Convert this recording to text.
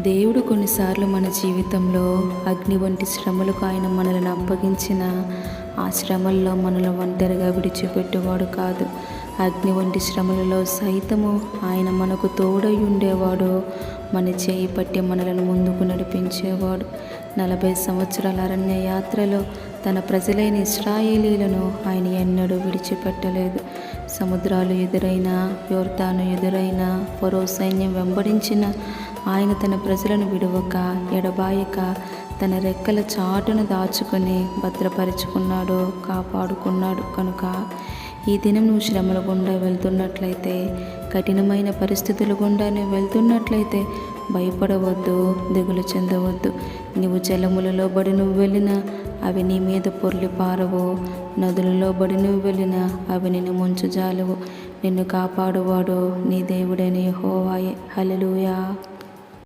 దేవుడు కొన్నిసార్లు మన జీవితంలో అగ్ని వంటి శ్రమలకు ఆయన మనల్ని అప్పగించిన ఆ శ్రమల్లో మనల్ని ఒంటరిగా విడిచిపెట్టేవాడు కాదు. అగ్ని వంటి శ్రమలలో సైతము ఆయన మనకు తోడై ఉండేవాడు. మన చేయి పట్టి మనలను ముందుకు నడిపించేవాడు. 40 సంవత్సరాల అరణ్య యాత్రలో తన ప్రజలైన ఇశ్రాయేలీలను ఆయన ఎన్నడూ విడిచిపెట్టలేదు. సముద్రాలు ఎదురైనా, యోర్దాను ఎదురైనా, ఫరో సైన్యం వెంబడించిన ఆయన తన ప్రజలను విడవక ఎడబాయక తన రెక్కల చాటును దాచుకొని భద్రపరుచుకున్నాడు, కాపాడుకున్నాడు. కనుక ఈ దినం నువ్వు శ్రమల గుండా వెళ్తున్నట్లయితే, కఠినమైన పరిస్థితుల గుండా నువ్వు వెళ్తున్నట్లయితే భయపడవద్దు, దిగులు చెందవద్దు. నువ్వు జలములలో బడి నువ్వు వెళ్ళినా అవి నీ మీద పొర్లి పారవు, నదులలో బడి నువ్వు వెళ్ళినా అవి నిన్ను ముంచుజాలవు. నిన్ను కాపాడువాడు నీ దేవుడైన యెహోవాయే. హల్లెలూయా.